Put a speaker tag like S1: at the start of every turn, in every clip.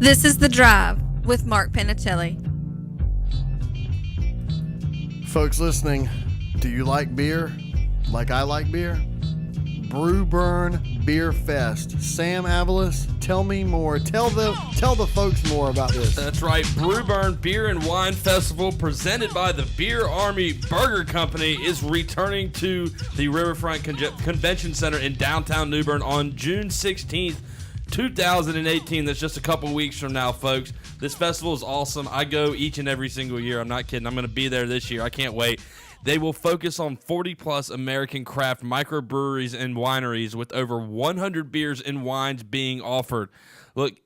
S1: This is The Drive with Mark Panatelli.
S2: Folks listening, do you like beer like I like beer? Brew Burn Beer Fest. Sam Avalos, tell me more. Tell the folks more about this.
S3: That's right. Brew Burn Beer and Wine Festival, presented by the Beer Army Burger Company, is returning to the Riverfront Convention Center in downtown New Bern on June 16th, 2018. That's just a couple weeks from now, folks. This festival is awesome. I go each and every single year. I'm not kidding. I'm going to be there this year. I can't wait. They will focus on 40-plus American craft microbreweries and wineries with over 100 beers and wines being offered. Look,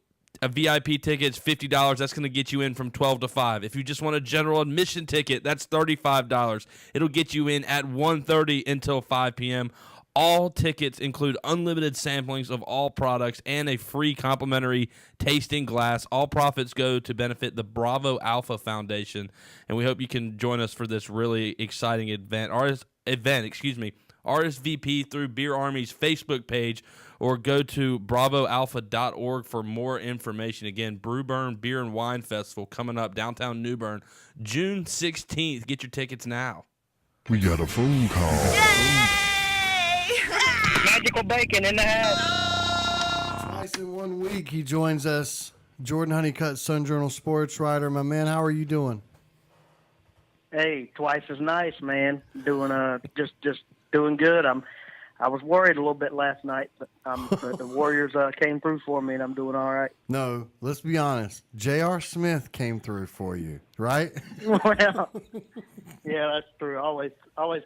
S3: a VIP ticket is $50. That's going to get you in from 12 to 5. If you just want a general admission ticket, that's $35. It'll get you in at 1:30 until 5 p.m. All tickets include unlimited samplings of all products and a free complimentary tasting glass. All profits go to benefit the Bravo Alpha Foundation, and we hope you can join us for this really exciting event. RSVP through Beer Army's Facebook page or go to bravoalpha.org for more information. Again, Brew Burn Beer and Wine Festival coming up downtown New Bern, June 16th. Get your tickets now.
S4: We got a phone call.
S5: Magical bacon in the house.
S2: Twice in 1 week, he joins us. Jordan Honeycutt, Sun Journal sports writer. My man, how are you doing?
S5: Hey, twice as nice, man. Doing just doing good. I was worried a little bit last night, but the Warriors came through for me, and I'm doing all right.
S2: No, let's be honest. J.R. Smith came through for you, right?
S5: Well, yeah, that's true. Always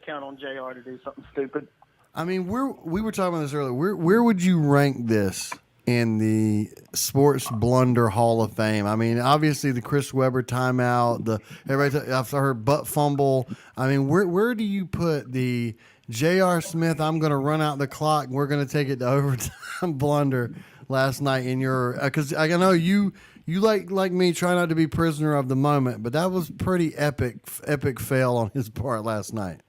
S5: count on JR to do something stupid.
S2: I mean, we were talking about this earlier. Where would you rank this in the sports blunder Hall of Fame? I mean, obviously the Chris Webber timeout, I've heard butt fumble. I mean, where do you put the J.R. Smith, I'm going to run out the clock and we're going to take it to overtime blunder last night in your, because I know you like me, try not to be prisoner of the moment, but that was pretty epic fail on his part last night.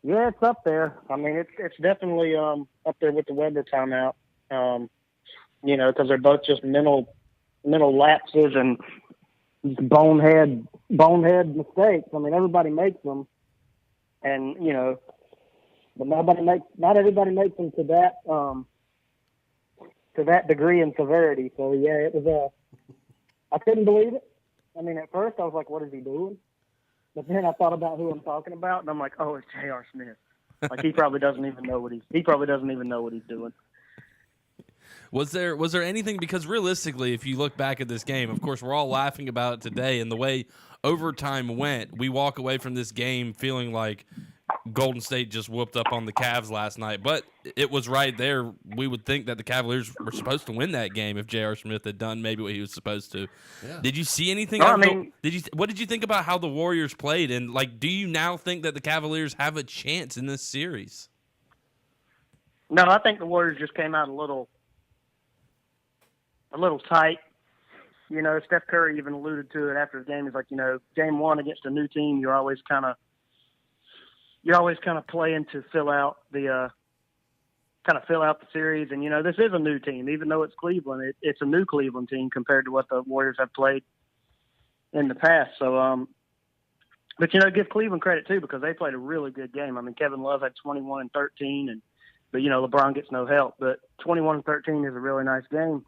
S5: Yeah, it's up there. I mean, it's definitely up there with the Weber timeout. Because they're both just mental lapses and bonehead mistakes. I mean, everybody makes them, and but not everybody makes them to that degree and severity. So yeah, it was I couldn't believe it. I mean, at first I was like, "What is he doing?" But then I thought about who I'm talking about, and I'm like, "Oh, it's J.R. Smith." Like he probably doesn't even know what he's doing.
S3: Was there anything, because realistically, if you look back at this game, of course, we're all laughing about it today, and the way overtime went, we walk away from this game feeling like Golden State just whooped up on the Cavs last night. But it was right there. We would think that the Cavaliers were supposed to win that game if J.R. Smith had done maybe what he was supposed to. Yeah. Did you see anything? What did you think about how the Warriors played? And do you now think that the Cavaliers have a chance in this series?
S5: No, I think the Warriors just came out a little tight. Steph Curry even alluded to it after the game. He's like, game one against a new team, you're always kind of playing to fill out the series. And this is a new team, even though it's Cleveland. It's a new Cleveland team compared to what the Warriors have played in the past. So, but give Cleveland credit too, because they played a really good game. I mean, Kevin Love had 21 and 13, but LeBron gets no help. But 21 and 13 is a really nice game.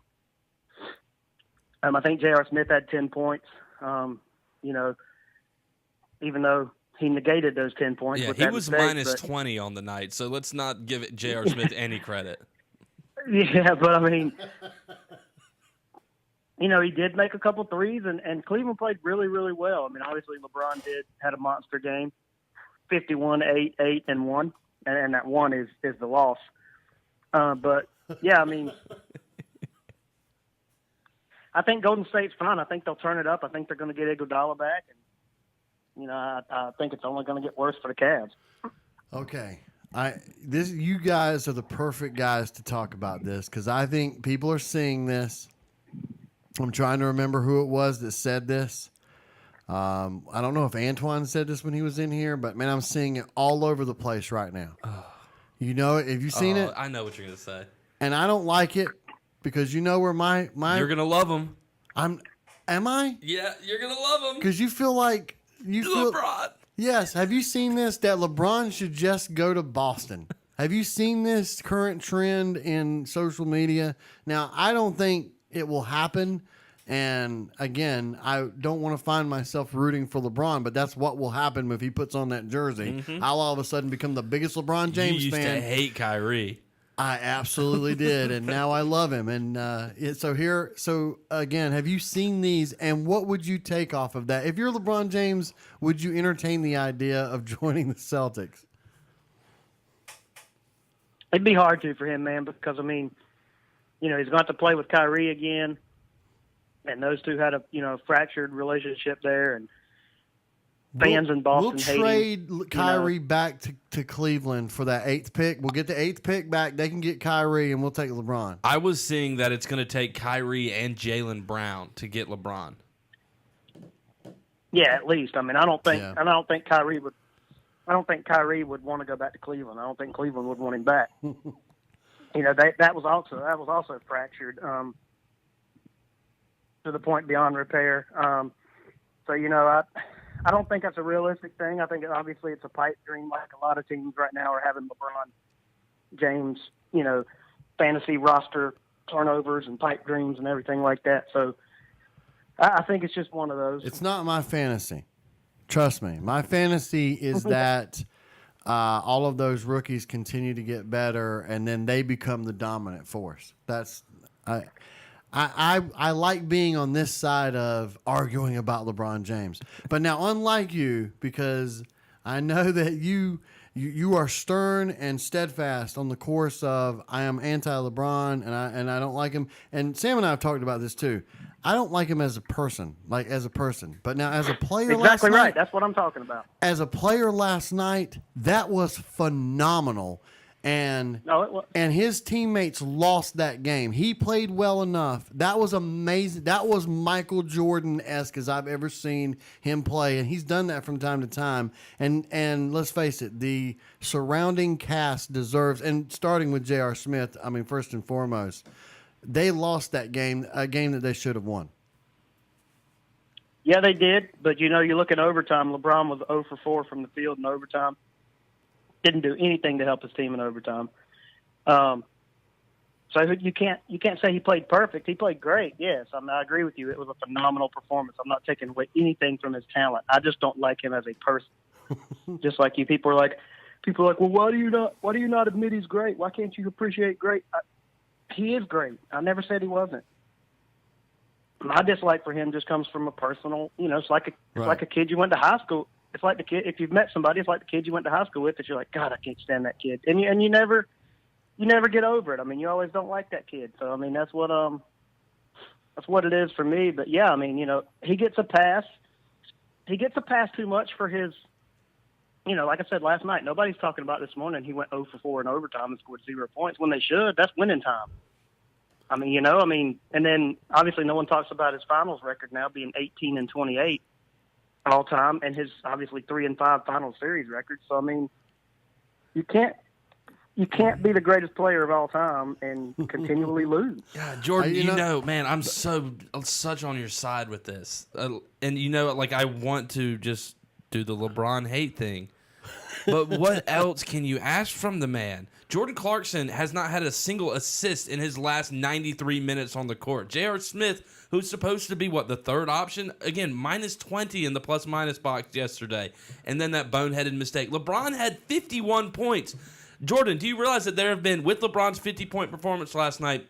S5: I think J.R. Smith had 10 points. Even though he negated those 10 points.
S3: Yeah, he was minus 20 on the night, so let's not give it J.R. Smith any credit.
S5: Yeah, but I mean, he did make a couple threes, and Cleveland played really, really well. I mean, obviously LeBron had a monster game, 51, 8, 8, and 1, and that one is the loss. But, yeah, I mean, I think Golden State's fine. I think they'll turn it up. I think they're going to get Iguodala back, and I think it's only going to get worse for the Cavs.
S2: Okay. You guys are the perfect guys to talk about this, because I think people are seeing this. I'm trying to remember who it was that said this. I don't know if Antoine said this when he was in here, but, man, I'm seeing it all over the place right now. Have you seen it?
S3: I know what you're going to say.
S2: And I don't like it. because you know where my
S3: You're gonna love him.
S2: am I?
S3: Yeah, you're gonna love him.
S2: Because you feel like
S3: LeBron.
S2: Yes. Have you seen this? That LeBron should just go to Boston. Have you seen this current trend in social media? Now, I don't think it will happen. And again, I don't want to find myself rooting for LeBron, but that's what will happen if he puts on that jersey. I'll all of a sudden become the biggest LeBron James
S3: You used
S2: fan.
S3: to hate Kyrie.
S2: I absolutely did, and now I love him. And so again, have you seen these? And what would you take off of that? If you're LeBron James, would you entertain the idea of joining the Celtics?
S5: It'd be hard to for him, man, because, I mean, he's going to have to play with Kyrie again, and those two had a, fractured relationship there, and fans in Boston
S2: We'll
S5: hate
S2: trade
S5: him,
S2: Kyrie back to Cleveland for that 8th pick. We'll get the 8th pick back. They can get Kyrie, and we'll take LeBron.
S3: I was seeing that it's going to take Kyrie and Jaylen Brown to get LeBron.
S5: Yeah, at least. I mean, I don't think Kyrie would. I don't think Kyrie would want to go back to Cleveland. I don't think Cleveland would want him back. That was also fractured to the point beyond repair. I don't think that's a realistic thing. I think obviously it's a pipe dream, like a lot of teams right now are having LeBron James, fantasy roster turnovers and pipe dreams and everything like that. So I think it's just one of those.
S2: It's not my fantasy. Trust me. My fantasy is that all of those rookies continue to get better, and then they become the dominant force. I like being on this side of arguing about LeBron James. But now, unlike you, because I know that you are stern and steadfast on the course of I am anti-LeBron and I don't like him. And Sam and I have talked about this too. I don't like him as a person, but now as a player
S5: exactly
S2: last
S5: right.
S2: night,
S5: That's what I'm talking about.
S2: as a player last night, that was phenomenal. And his teammates lost that game. He played well enough. That was amazing. That was Michael Jordan-esque as I've ever seen him play, and he's done that from time to time. And let's face it, the surrounding cast deserves, and starting with J.R. Smith, I mean, first and foremost, they lost that game, a game that they should have won.
S5: Yeah, they did. But, you look at overtime, LeBron was 0 for 4 from the field in overtime. Didn't do anything to help his team in overtime. So you can't say he played perfect. He played great, yes. I agree with you. It was a phenomenal performance. I'm not taking away anything from his talent. I just don't like him as a person. Just like you, people are like, well, why do you not admit he's great? Why can't you appreciate great? He is great. I never said he wasn't. My dislike for him just comes from a personal, it's like a kid you went to high school. It's like the kid, if you've met somebody, it's like the kid you went to high school with that you're like, God, I can't stand that kid. And you never get over it. I mean, you always don't like that kid. So, I mean, that's what it is for me. But yeah, I mean, he gets a pass. He gets a pass too much for his, like I said last night, nobody's talking about this morning. He went 0 for 4 in overtime and scored 0 points when they should. That's winning time. I mean, and then obviously no one talks about his finals record now being 18-28 all time, and his obviously 3-5 final series record. So I mean, you can't be the greatest player of all time and continually lose.
S3: Yeah, Jordan, man, I'm such on your side with this, and I want to just do the LeBron hate thing, but what else can you ask from the man? Jordan Clarkson has not had a single assist in his last 93 minutes on the court. J.R. Smith, who's supposed to be, the third option? Again, -20 in the plus-minus box yesterday. And then that boneheaded mistake. LeBron had 51 points. Jordan, do you realize that there have been, with LeBron's 50-point performance last night,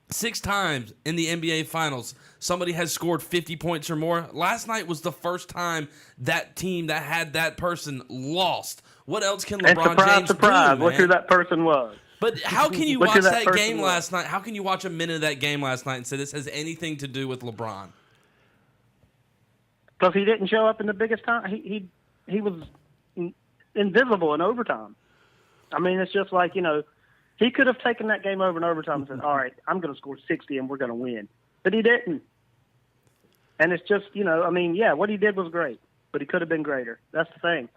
S3: 6 times in the NBA Finals, somebody has scored 50 points or more? Last night was the first time that team that had that person lost. What else can LeBron James
S5: surprise,
S3: do,
S5: look who that person was.
S3: But how can you watch that game last night? How can you watch a minute of that game last night and say this has anything to do with LeBron?
S5: Because he didn't show up in the biggest time. He was invisible in overtime. I mean, it's just like, he could have taken that game over in overtime and said, all right, I'm going to score 60 and we're going to win. But he didn't. And it's just, what he did was great, but he could have been greater. That's the thing.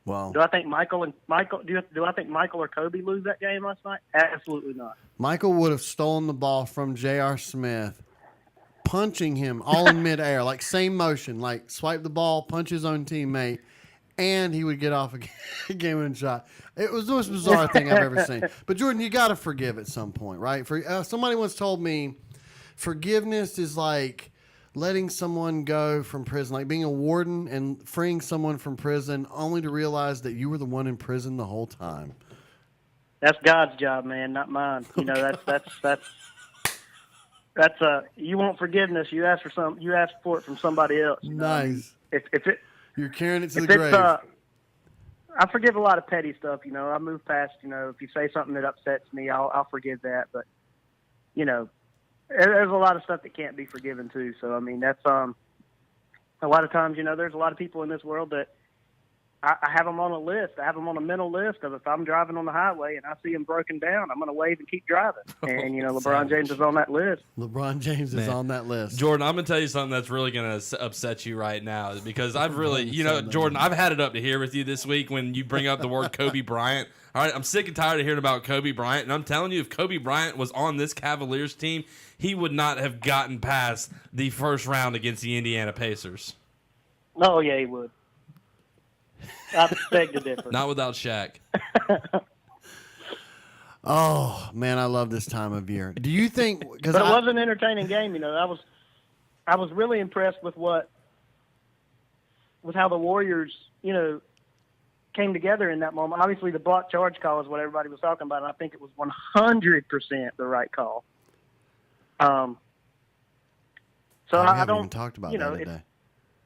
S2: Well,
S5: Do I think Michael do I think Michael or Kobe lose that game last night? Absolutely not.
S2: Michael would have stolen the ball from J.R. Smith, punching him all in midair, like same motion, like swipe the ball, punch his own teammate, and he would get off a game-winning shot. It was the most bizarre thing I've ever seen. But Jordan, you got to forgive at some point, right? Somebody once told me forgiveness is like letting someone go from prison, like being a warden and freeing someone from prison, only to realize that you were the one in prison the whole time.
S5: That's God's job, man, not mine. You know, that's you want forgiveness, you ask for it from somebody else. You know?
S2: Nice.
S5: If
S2: You're carrying it to the grave.
S5: I forgive a lot of petty stuff. You know, I move past. You know, if you say something that upsets me, I'll forgive that. But you know, there's a lot of stuff that can't be forgiven too. So I mean, that's a lot of times. You know, there's a lot of people in this world that I have them on a list. I have them on a mental list of if I'm driving on the highway and I see them broken down, I'm going to wave and keep driving. And, you know, LeBron James is on that list.
S2: LeBron James is on that list.
S3: Jordan, I'm going to tell you something that's really going to upset you right now because I've really, you know, Jordan, I've had it up to here with you this week when you bring up the word Kobe Bryant. All right, I'm sick and tired of hearing about Kobe Bryant, and I'm telling you, if Kobe Bryant was on this Cavaliers team, he would not have gotten past the first round against the Indiana Pacers.
S5: Oh, yeah, he would. I beg to differ.
S3: Not without Shaq.
S2: Oh man, I love this time of year. Do you think?
S5: But it was an entertaining game. You know, I was really impressed with how the Warriors, you know, came together in that moment. Obviously, the block charge call is what everybody was talking about, and I think it was 100% the right call. So I don't
S2: even talked about
S5: you know,
S2: that today.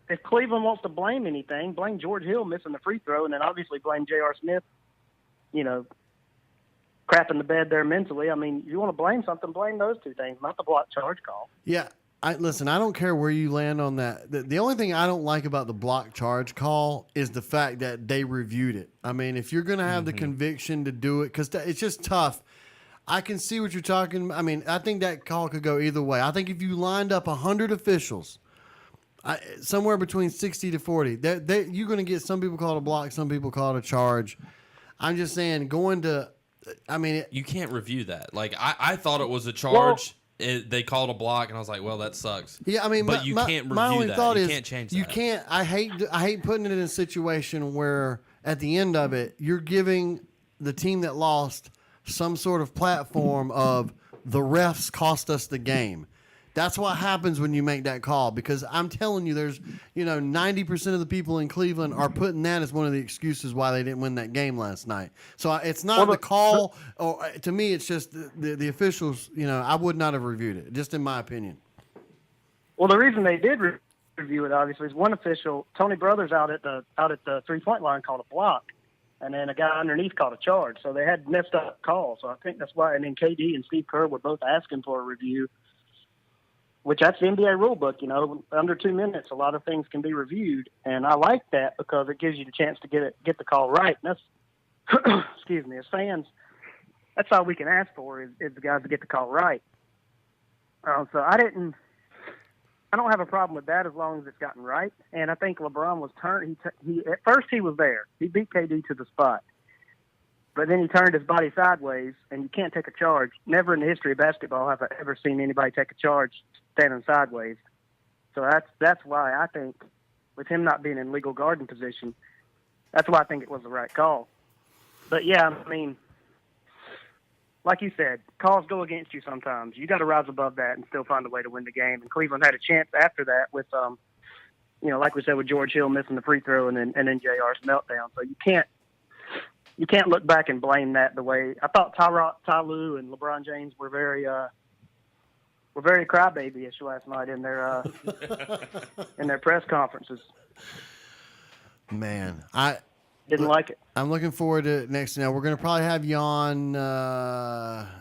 S5: If Cleveland wants to blame anything, blame George Hill missing the free throw, and then obviously blame J.R. Smith, you know, crapping the bed there mentally. I mean, you want to blame something, blame those two things, not the block charge call.
S2: Yeah. Listen, I don't care where you land on that. The only thing I don't like about the block charge call is the fact that they reviewed it. I mean, if you're going to have the conviction to do it, because it's just tough. I can see what you're talking about. I mean, I think that call could go either way. I think if you lined up 100 officials, somewhere between 60 to 40, you're going to get some people call it a block, some people call it a charge. I'm just saying, you
S3: can't review that. Like, I thought it was a charge. They called a block, and I was like, well, that sucks.
S2: Yeah, I mean,
S3: but you can't review that. You can't change that.
S2: You can't. I hate putting it in a situation where at the end of it, you're giving the team that lost some sort of platform of the refs cost us the game. That's what happens when you make that call, because I'm telling you, there's 90% of the people in Cleveland are putting that as one of the excuses why they didn't win that game last night. So it's not the call, or to me, it's just the officials. I would not have reviewed it, just in my opinion.
S5: Well, the reason they did review it, obviously, is one official, Tony Brothers, out at the 3-point line called a block, and then a guy underneath called a charge. So they had messed up calls. So I think that's why. And then KD and Steve Kerr were both asking for a review. Which that's the NBA rule book, under 2 minutes, a lot of things can be reviewed. And I like that because it gives you the chance to get the call right. And that's, excuse me, as fans, that's all we can ask for is the guys to get the call right. So I don't have a problem with that as long as it's gotten right. And I think LeBron was turned. At first he was there. He beat KD to the spot. But then he turned his body sideways, and you can't take a charge. Never in the history of basketball have I ever seen anybody take a charge standing sideways. So that's why I think, with him not being in legal guarding position, that's why I think it was the right call. But, yeah, I mean, like you said, calls go against you sometimes. You got to rise above that and still find a way to win the game. And Cleveland had a chance after that with, like we said, with George Hill missing the free throw and then JR's meltdown. So you can't look back and blame that the way I thought Ty Lue and LeBron James were very crybaby-ish last night in their press conferences.
S2: Man, I
S5: didn't like it.
S2: I'm looking forward to it next. Now we're going to probably have you on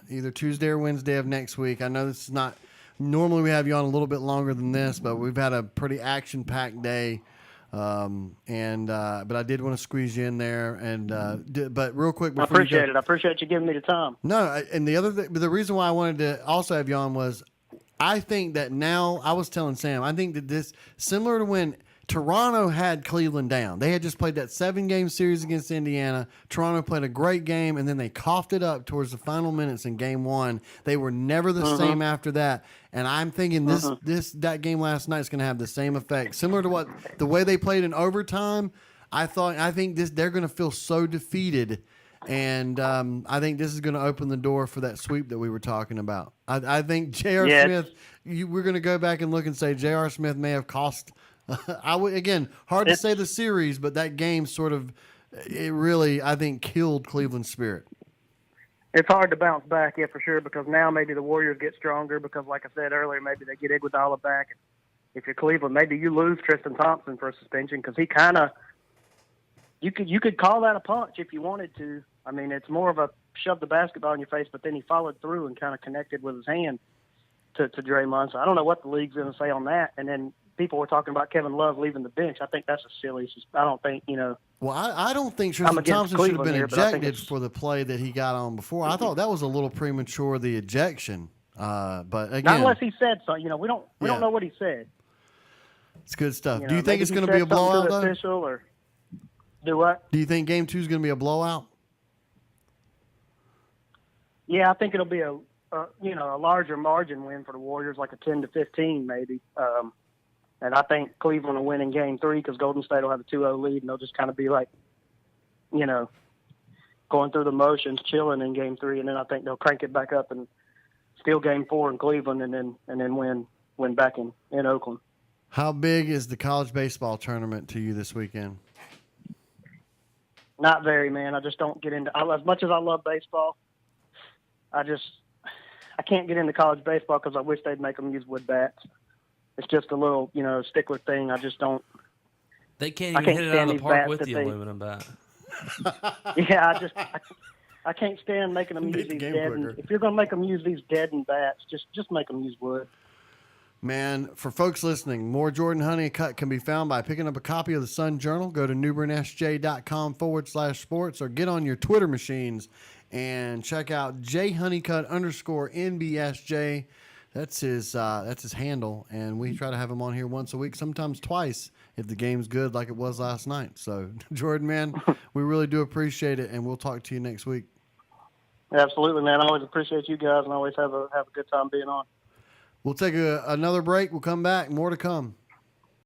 S2: either Tuesday or Wednesday of next week. I know this is not normally we have you on a little bit longer than this, but we've had a pretty action-packed day. But I did want to squeeze you in there, but real quick,
S5: I appreciate it. I appreciate you giving me the time.
S2: No, and the reason why I wanted to also have you on was, I think that now I was telling Sam, I think that this similar to when Toronto had Cleveland down. They had just played that 7-game series against Indiana. Toronto played a great game, and then they coughed it up towards the final minutes in game 1. They were never the same after that. And I'm thinking that game last night is going to have the same effect, similar to the way they played in overtime. I think they're going to feel so defeated. And I think this is going to open the door for that sweep that we were talking about. I think J.R. Smith, we're going to go back and look and say J.R. Smith may have cost. Hard to say the series, but that game it really, I think, killed Cleveland's spirit.
S5: It's hard to bounce back, for sure, because now maybe the Warriors get stronger because, like I said earlier, maybe they get Iguodala back. If you're Cleveland, maybe you lose Tristan Thompson for a suspension because he kind of – you could call that a punch if you wanted to. I mean, it's more of a shove the basketball in your face, but then he followed through and kind of connected with his hand to Draymond. So I don't know what the league's going to say on that. And then people were talking about Kevin Love leaving the bench. I think that's a silly. I don't think,
S2: Well, I don't think Tristan Thompson should have been ejected for the play that he got on before. I thought that was a little premature, the ejection. But again,
S5: not unless he said so. We don't know what he said.
S2: It's good stuff. Do you think it's going to be a blowout, though?
S5: Official or do what?
S2: Do you think Game 2 is going to be a blowout?
S5: Yeah, I think it'll be a larger margin win for the Warriors, like a 10-15 maybe. And I think Cleveland will win in Game 3 because Golden State will have a 2-0 lead, and they'll just kind of be like, going through the motions, chilling in Game 3, and then I think they'll crank it back up and steal Game 4 in Cleveland, and then win back in Oakland.
S2: How big is the college baseball tournament to you this weekend?
S5: Not very, man. I just don't get into. As much as I love baseball, I can't get into college baseball because I wish they'd make them use wood bats. It's just a little, stickler thing. I just don't.
S3: They can't even hit it out of the park with the aluminum bat.
S5: Yeah, I can't stand making them use these deadened. If you're going to make them use these deadened bats, just make them use wood.
S2: Man, for folks listening, more Jordan Honeycutt can be found by picking up a copy of the Sun Journal. Go to newbernsj.com/sports or get on your Twitter machines and check out jhoneycutt_NBSJ. That's his handle, and we try to have him on here once a week, sometimes twice if the game's good like it was last night. So, Jordan, man, we really do appreciate it, and we'll talk to you next week.
S5: Absolutely, man. I always appreciate you guys, and always have a good time being on.
S2: We'll take another break. We'll come back. More to come.